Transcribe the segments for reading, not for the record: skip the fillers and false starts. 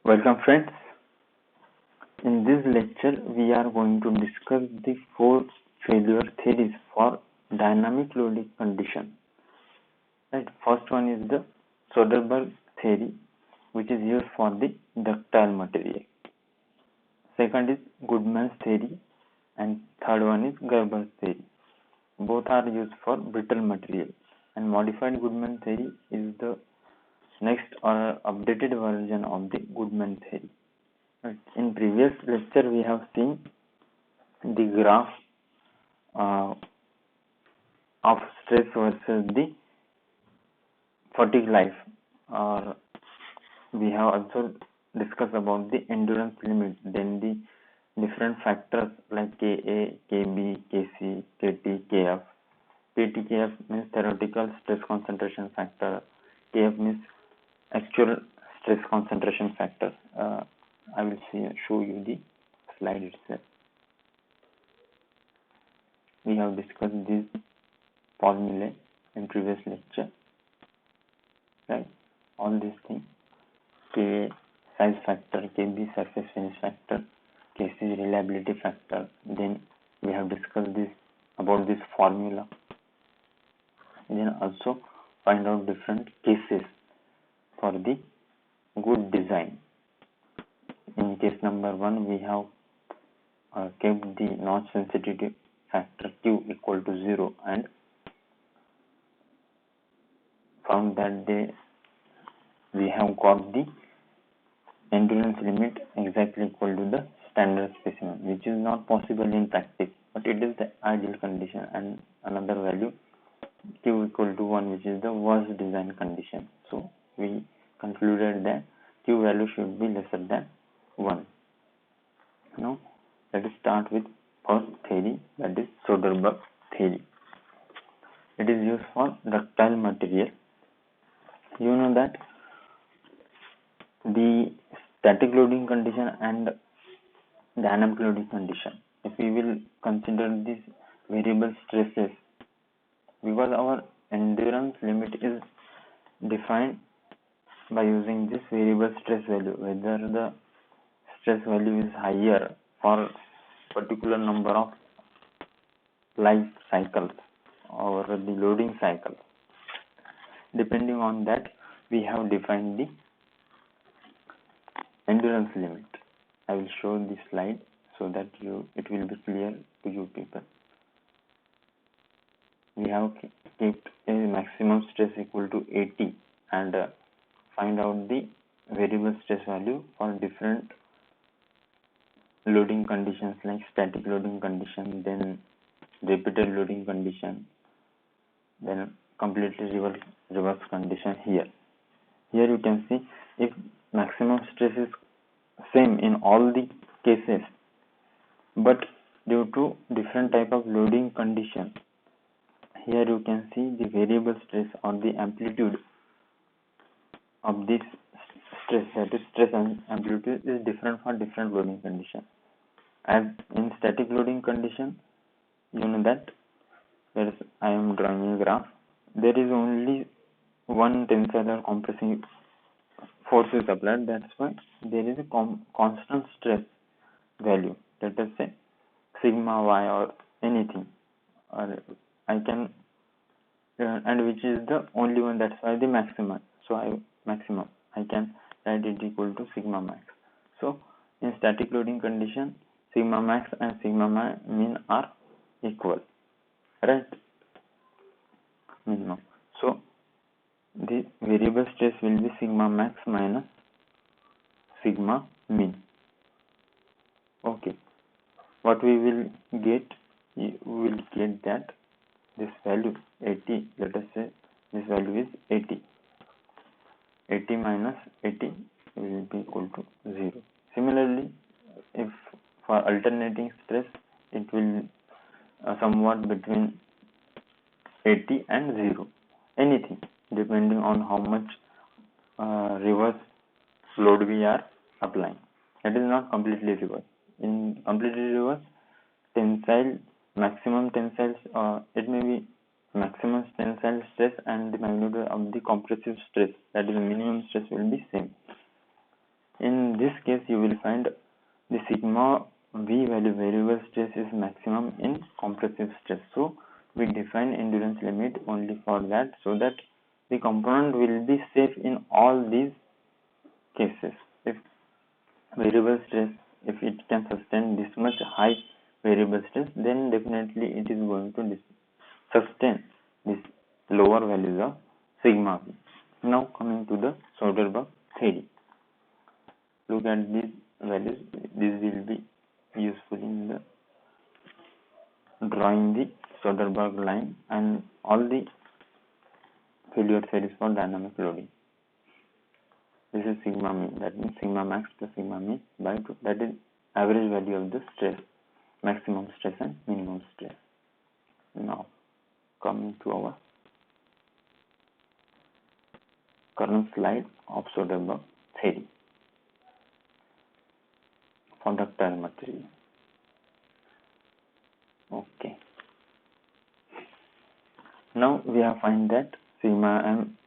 Welcome friends. In this lecture, we are going to discuss the four failure theories for dynamic loading condition. Right. First one is the Soderberg theory, which is used for the ductile material. Second is Goodman's theory, and third one is Gerber's theory. Both are used for brittle material, and modified Goodman theory is the next or updated version of the Goodman theory. In previous lecture, we have seen the graph of stress versus the fatigue life, or we have also discussed about the endurance limit, then the different factors like Ka, Kb, Kc, Kt, Kf. Kt, Kf means theoretical stress concentration factor. Kf means actual stress concentration factor. I will show you the slide itself. We have discussed these formulae in previous lecture, right? All these things: Ka size factor, Kb surface finish factor, Kc reliability factor. Then we have discussed this about this formula. Then also find out different cases for the good design. In case number 1, we have kept the notch sensitivity factor Q equal to 0 and found that we have got the endurance limit exactly equal to the standard specimen, which is not possible in practice, but it is the ideal condition. And another value Q equal to 1, which is the worst design condition. So we concluded that Q value should be lesser than 1. Now let us start with first theory, that is Soderberg theory. It is used for ductile material. You know that the static loading condition and dynamic loading condition, if we will consider these variable stresses, because our endurance limit is defined by using this variable stress value, whether the stress value is higher for particular number of life cycles or the loading cycles. Depending on that, we have defined the endurance limit. I will show this slide so that it will be clear to you people. We have kept a maximum stress equal to 80 and find out the variable stress value for different loading conditions like static loading condition, then repeated loading condition, then completely reverse condition. Here you can see if maximum stress is same in all the cases, but due to different type of loading condition, here you can see the variable stress or the amplitude of this stress, that is stress and amplitude, is different for different loading condition. As in static loading condition, you know that I am drawing a graph. There is only one tensile or compressing force is applied. That's why there is a constant stress value. Let us say sigma y or anything, or I can, and which is the only one. That's why the maximum. So I can write it equal to sigma max. So in static loading condition, sigma max and sigma min are equal, right? Minimum. So the variable stress will be sigma max minus sigma min. Okay, what we will get, that this value 80, let us say this value is 80. 80 minus 80 will be equal to 0. Similarly, if for alternating stress, it will somewhat between 80 and 0, anything depending on how much reverse load we are applying. It is not completely reverse. In completely reverse, maximum tensile, it may be maximum tensile stress and the magnitude of the compressive stress, that is the minimum stress, will be same. In this this case you will find the sigma v value variable stress is maximum in compressive stress. So we define endurance limit only for that, so that the component will be safe in all these cases. If variable stress, if it can sustain this much high variable stress, then definitely it is going to sustain this lower values of sigma v. Now coming to the Soderberg theory. Look at these values. This will be useful in the drawing the Soderberg line and all the failure theories for dynamic loading. This is sigma mean, that means sigma max plus sigma mean by 2. That is average value of the stress, maximum stress and minimum stress. Now coming to our current slide of Soderberg theory for ductile material. Okay. Now we have find that sigma m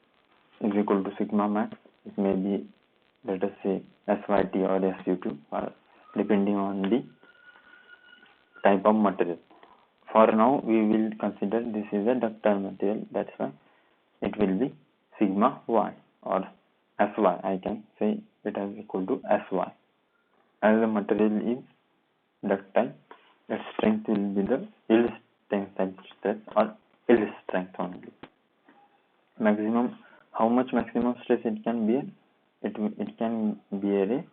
is equal to sigma max. It may be, let us say, SYT or SU2, or depending on the type of material. For now we will consider this is a ductile material, that's why it will be sigma y or SY. I can say it is equal to SY. As the material is ductile, its strength will be the yield tensile stress or yield strength only. Maximum, how much maximum stress it can bear? It can bear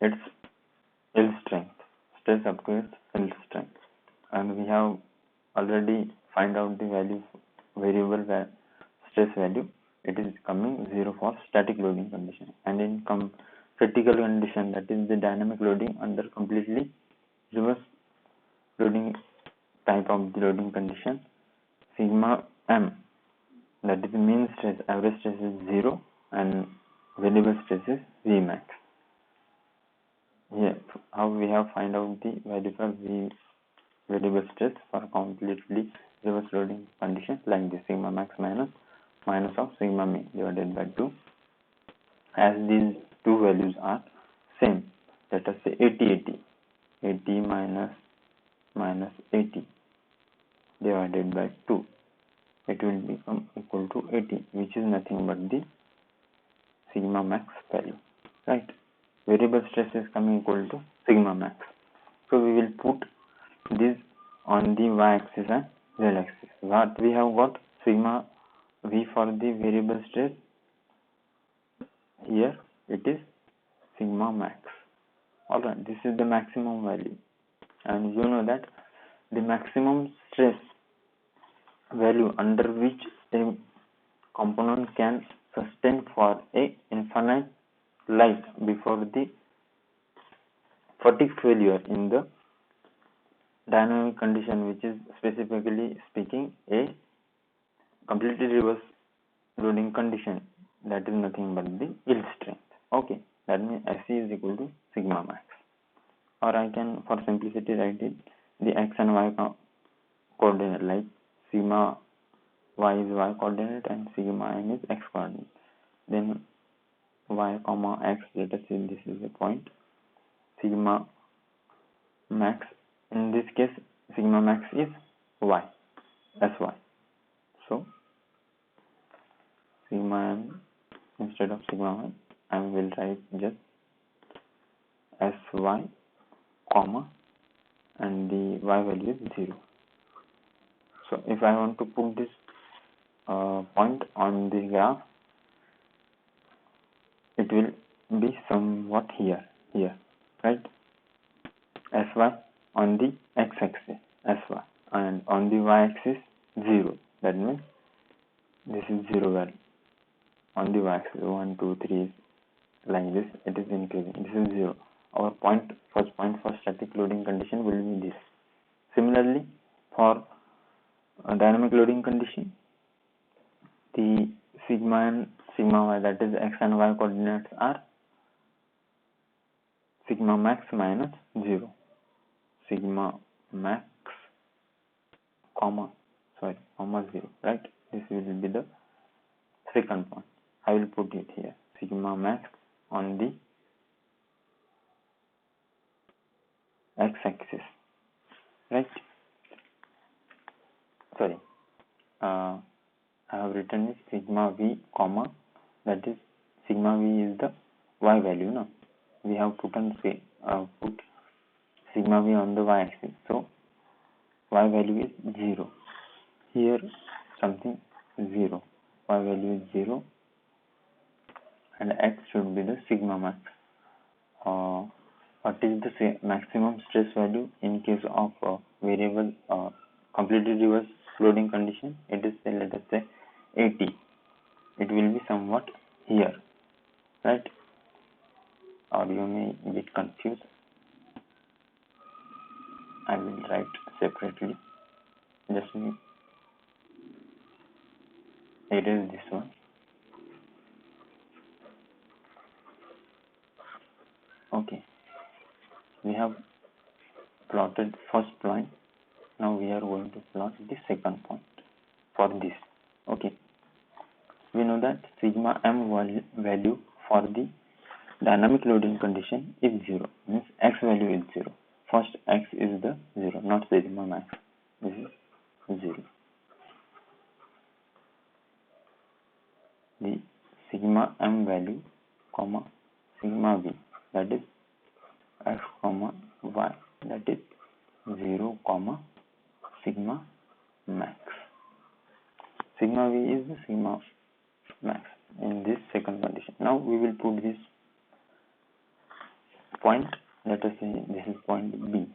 its yield strength, stress up to its yield strength. And we have already find out the value, variable stress value. It is coming 0 for static loading condition, and in critical condition, that is the dynamic loading under completely reverse loading type of the loading condition, sigma m, that is the mean stress, average stress is 0 and variable stress is V max. Here how we have find out the value for V variable stress for completely reverse loading condition, like the sigma max minus of sigma mean divided by 2. As these two values are same, let us say 80 minus 80 divided by 2, it will become equal to 80, which is nothing but the sigma max value, right? Variable stress is coming equal to sigma max. So we will put this on the y-axis and z-axis. What we have got, sigma v for the variable stress. Here it is sigma max. Alright, this is the maximum value, and you know that the maximum stress value under which a component can sustain for a infinite life before the fatigue failure in the dynamic condition, which is specifically speaking a completely reverse loading condition, that is nothing but the yield strength. Okay, that means SC is equal to sigma max, or I can for simplicity write it the x and y coordinate, like sigma y is y coordinate and sigma n is x coordinate. Then y comma x, let us say this is a point, sigma max, in this case sigma max is y, sy. So sigma n instead of sigma y, I will write just sy comma and the y value is 0. So if I want to put this point on the graph, it will be somewhat here, right? Sy on the x-axis, sy, and on the y-axis 0. That means this is 0 value. On the y-axis 1, 2, 3 is like this. It is increasing. This is 0. Our first point for static loading condition will be this. Similarly, for dynamic loading condition, the sigma and sigma y, that is x and y coordinates, are sigma max minus 0, sigma max comma 0, right? This will be the second point. I will put it here, sigma max on the x-axis, right? Sorry, I have written is sigma v comma, that is sigma v is the y value. No, we have put sigma v on the y-axis, so y value is 0. Here something 0, y value is 0, and x should be the sigma max. What is the maximum stress value in case of variable completely reverse loading condition? It is, let us say, 80. It will be somewhat here, right? Or you may get confused. I will write separately. Just erase this one. Okay, we have plotted first point. Now we are going to plot the second point for this. Okay, we know that sigma m value for the dynamic loading condition is 0, means x value is 0. First x is the 0, not sigma max. This is 0. The sigma m value comma sigma v, that is x comma y, that is 0 comma sigma max. Sigma v is the sigma max in this second condition. Now we will put this point, let us say this is point B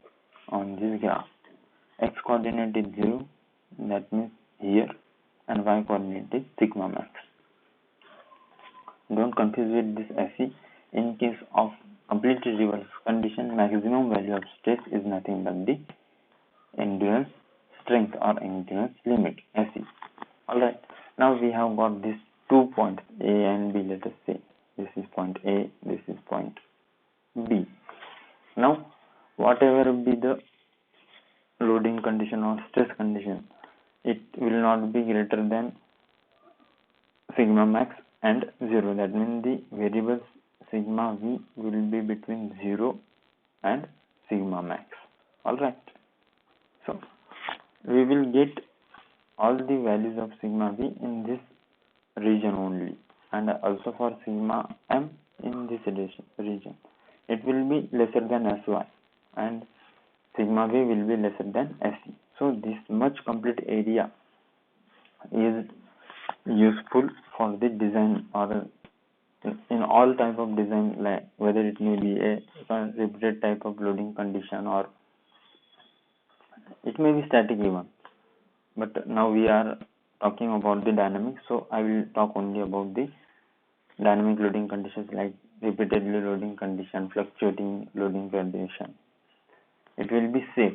on this graph. X coordinate is 0, that means here, and y coordinate is sigma max. Don't confuse with this FE. In case of completely reverse condition, maximum value of stress is nothing but the endurance strength or endurance limit, SE. Alright, now we have got these 2 points A and B. Let us say this is point A, this is point B. Now whatever be the loading condition or stress condition, it will not be greater than sigma max and 0. That means the variables sigma v will be between 0 and sigma max. Alright, so we will get all the values of sigma v in this region only, and also for sigma m in this region. It will be lesser than Sy, and sigma v will be lesser than Se. So this much complete area is useful for the design, or in all type of design, like whether it may be a repeated type of loading condition or it may be static even. But now we are talking about the dynamic, so I will talk only about the dynamic loading conditions, like repeatedly loading condition, fluctuating loading condition. It will be safe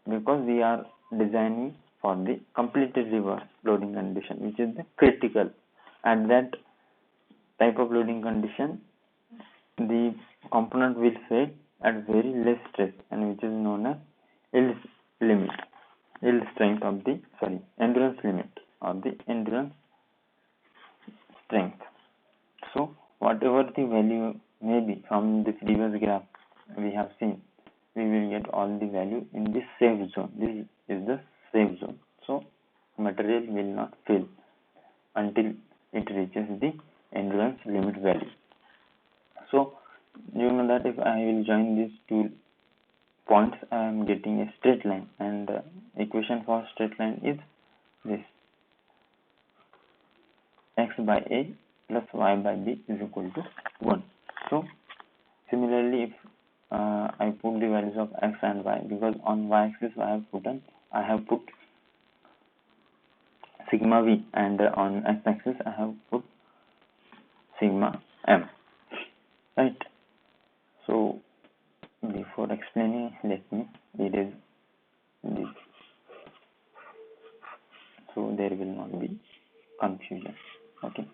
because we are designing for the completely reverse loading condition, which is the critical. At that type of loading condition, the component will fail at very less stress, and which is known as yield limit, yield strength of the endurance limit or the endurance strength. So whatever the value may be from the previous graph we have seen, we will get all the value in this safe zone. This is the safe zone. So material will not fail until it reaches the endurance limit value. So you know that if I will join these 2 points, I am getting a straight line, and the equation for straight line is this: x by a plus y by b is equal to 1. So similarly, if I put the values of x and y, because on y-axis I have put sigma v, and on x-axis I have put sigma m, right? So before explaining, let me erase this, so there will not be confusion. Okay.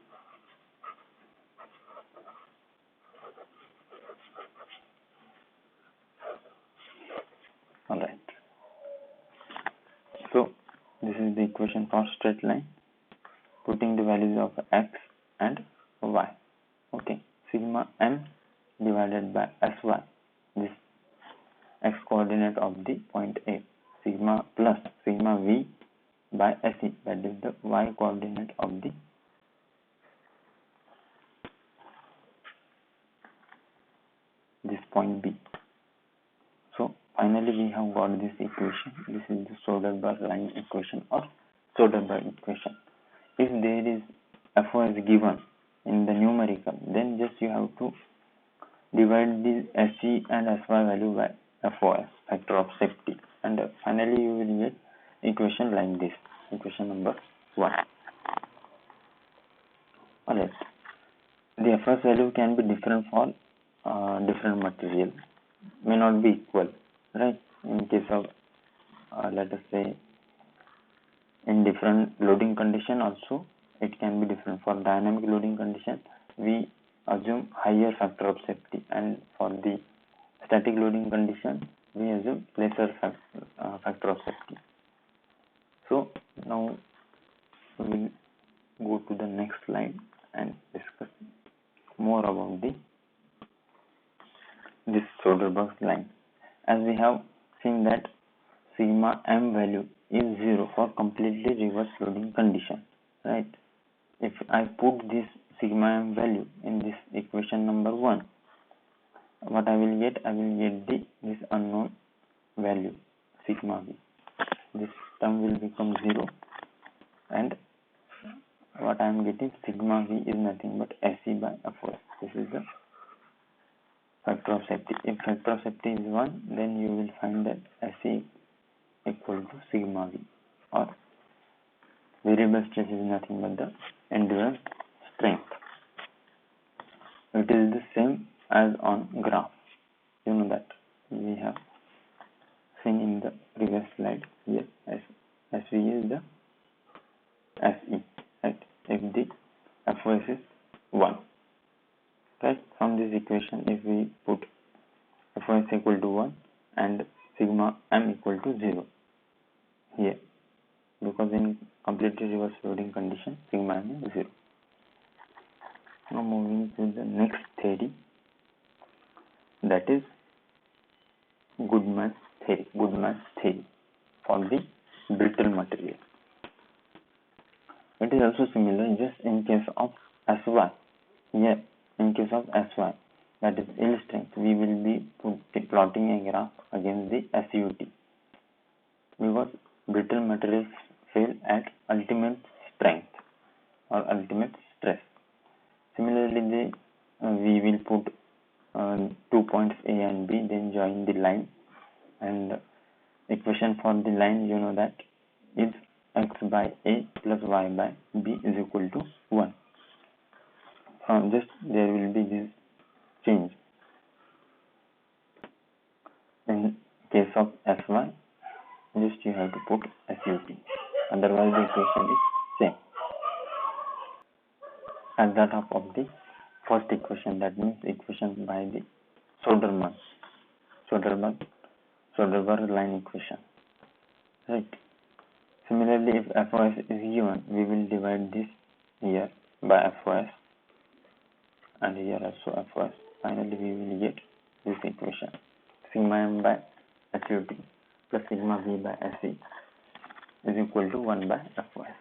All right. So this is the equation for straight line, putting the values of x and y. Okay. sigma m divided by sy, this x coordinate of the point A, sigma plus sigma v by se, that is the y coordinate of the this point B. So finally we have got this equation. This is the Soderberg line equation or Soderberg equation. If there is FOS given in the numerical, then just you have to divide the SG and SY value by FOS, factor of safety, and finally you will get equation like this, equation number 1. Alright, the FOS value can be different for different material, may not be equal, right? In case of let us say in different loading condition also it can be different. For dynamic loading condition we assume higher factor of safety, and for the static loading condition we assume lesser factor of safety. So now we will go to the next slide and discuss more about this Soderberg's line. As we have seen that sigma m value is 0 for completely reverse loading condition, right? If I put this sigma m value in this equation number 1, what I will get? I will get this unknown value sigma v. This term will become 0, and what I am getting, sigma v is nothing but SE by FOS. This is the factor of safety. If factor of safety is 1, then you will find that SE equal to sigma v, or variable stress is nothing but the endurance strength. It is the same as on graph. You know that we have seen in the previous slide. Here SV is the SE, right? If the FOS is 1, right? From this equation, if we put FOS equal to 1 and sigma m equal to 0 here, because in completely reverse loading condition sigma m is 0. Now moving to the next theory, that is Goodman's theory for the brittle material. It is also similar, just in case of SY. Here in case of SY, that is yield strength, we will be plotting a graph against the SUT, because brittle materials fail at ultimate strength or ultimate stress. Similarly, we will put 2 points A and B, then join the line, and equation for the line, you know that is x by A plus y by B is equal to 1. Just there will be this change. In case of SY, just you have to put SUT, otherwise the equation is same as that of the first equation, that means equation by the Soderberg line equation, right? Similarly, if FOS is given, we will divide this here by FOS and here also FOS. Finally, we will get this equation, sigma m by SUT plus sigma v by SE is equal to 1 by FOS.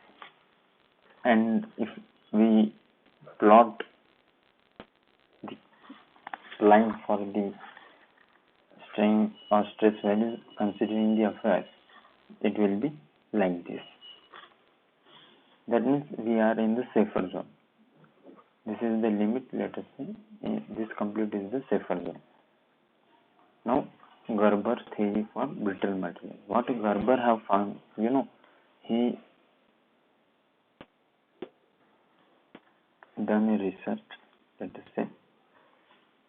And if we plot the line for the strain or stress values considering the FOS, it will be like this. That means we are in the safer zone. This is the limit, let us say. This complete is the safer zone. Now, Gerber's theory for brittle material. What Gerber have found, he done a research, let us say,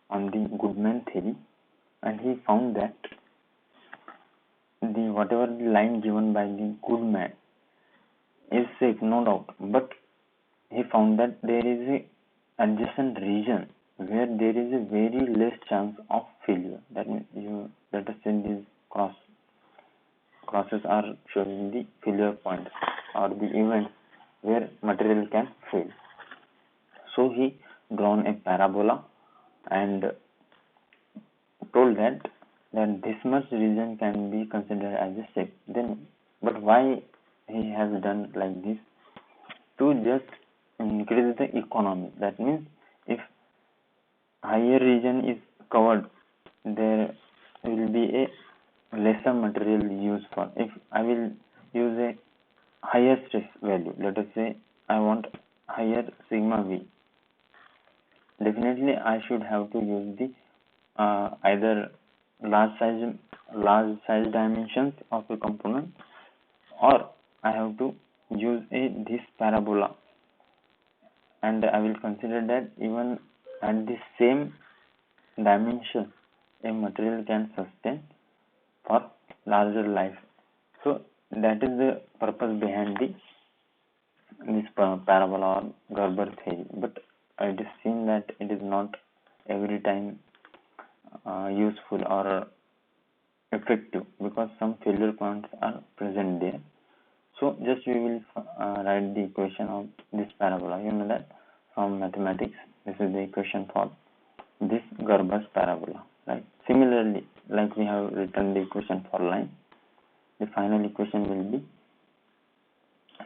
on the Goodman theory, and he found that the whatever the line given by the Goodman is safe, no doubt, but he found that there is a adjacent region where there is a very less chance of failure. That means let us say these crosses are showing the failure points or the events where material can fail. So he drawn a parabola and told that this much region can be considered as a safe. Then, but why he has done like this? To just increase the economy. That means if higher region is covered, there will be a lesser material used for. If I will use a higher stress value, let us say I want higher sigma v, definitely I should have to use the either large size dimensions of a component, or I have to use this parabola, and I will consider that even at the same dimension a material can sustain for larger life. So that is the purpose behind this parabola or Gerber theory. But it is seen that it is not every time useful or effective, because some failure points are present there. So just we will write the equation of this parabola. You know that from mathematics, this is the equation for this Gerber's parabola, right? Similarly, like we have written the equation for line, the final equation will be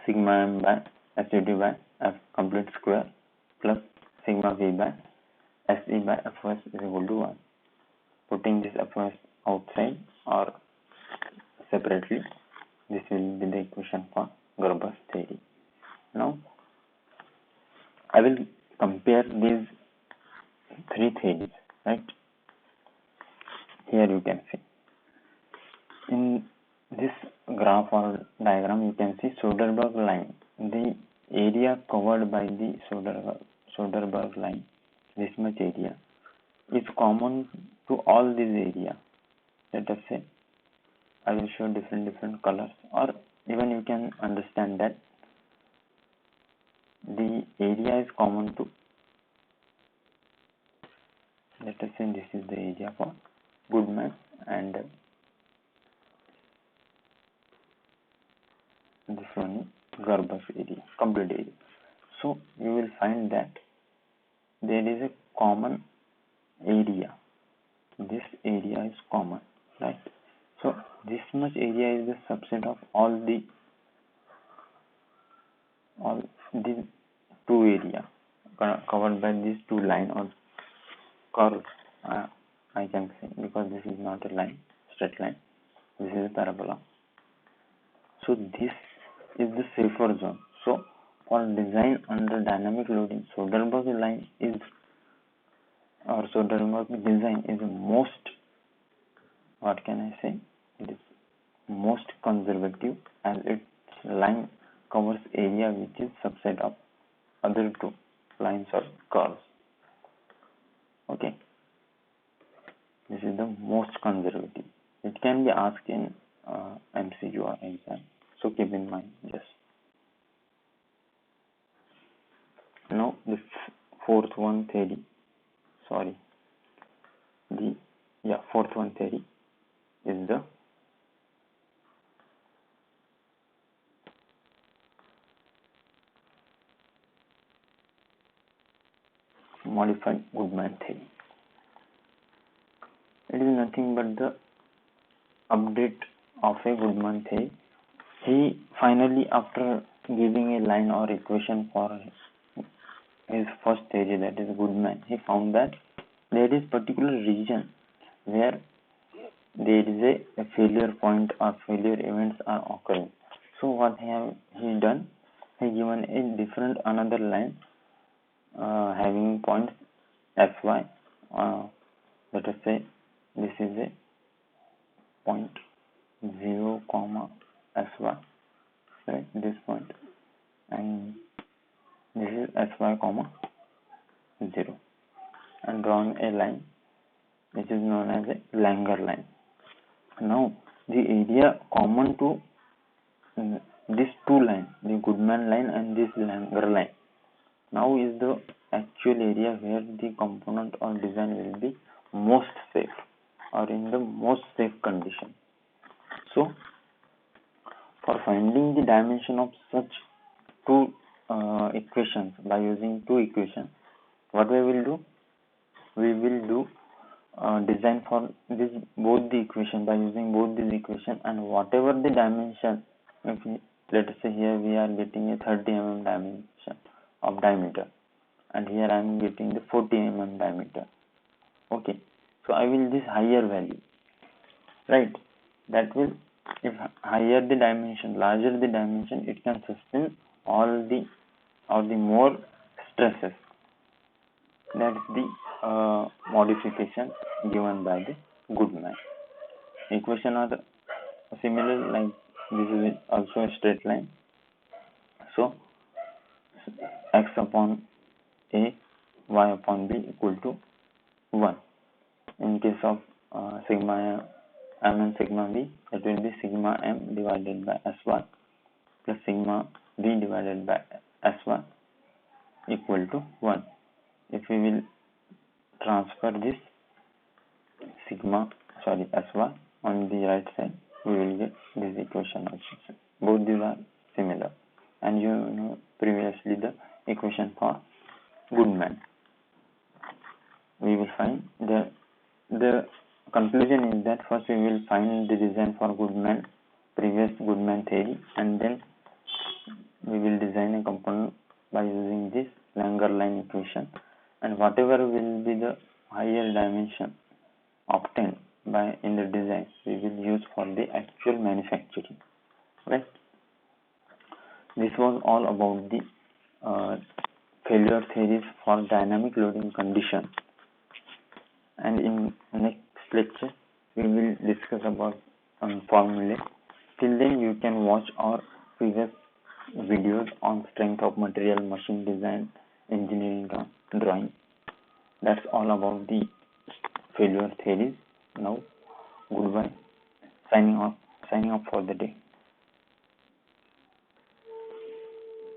sigma m by SUT by F complete square plus sigma v by SE by Fs is equal to 1. Putting this Fs outside or separately, this will be the equation for Gerber's theory. Now, I will compare these three theories, right? Here you can see. In this graph or diagram, you can see Soderberg line. The area covered by the Soderberg line, this much area, is common to all these area. Let us say I will show different colors, or even you can understand that the area is common to, let us say this is the area for Goodman, and this one is Gerber's area, complete area. So you will find that there is a common area. This area is common, right? So this much area is the subset of all the two area covered by these two line or curves. I can say, because this is not a line, straight line. This is a parabola. So this is the safer zone. So for design under dynamic loading, Soderberg line is, or Soderberg design is most, what can I say, it is most conservative, as its line covers area which is subset of other two lines or curves. Okay, this is the most conservative. It can be asked in MCQ or exam, so keep in mind this. Now the fourth one theory is the modified Goodman theory. It is nothing but the update of a Goodman theory. He finally, after giving a line or equation for his first theory, that is Goodman, he found that there is particular region where there is a failure point or failure events are occurring. So what he done? He given a different another line having points fy. Let us say this is a point 0, sy, right? This point, and this is sy, 0, and drawn a line which is known as a Langer line. Now the area common to these two lines, the Goodman line and this Langer line, now is the actual area where the component or design will be most safe or in the most safe condition. So for finding the dimension of such two equations, by using two equations, what we will do? We will design for this both the equation by using both these equation, and whatever the dimension, if let us say here we are getting a 30 dimension of diameter, and here I am getting the 40 diameter. Okay, so I will this higher value, right? That will, if higher the dimension, larger the dimension, it can sustain all the or the more stresses. That is the modification given by the Goodman. Equation are similar, like this is also a straight line. So x upon a, y upon b equal to 1. In case of sigma m and sigma b, it will be sigma m divided by s1 plus sigma b divided by s1 equal to 1. If we will transfer this s1 on the right side, we will get this equation also. Both these are similar, and you know previously the equation for Goodman. We will find the conclusion is that first we will find the design for Goodman, previous Goodman theory, and then we will design a component by using this Langer line equation, and whatever will be the higher dimension obtained by in the design, we will use for the actual manufacturing, right? This was all about the failure theories for dynamic loading condition, and in next lecture we will discuss about formulae. Till then, you can watch our previous videos on strength of material, machine design, engineering drawing. That's all about the failure theories. Now, goodbye. Signing off for the day.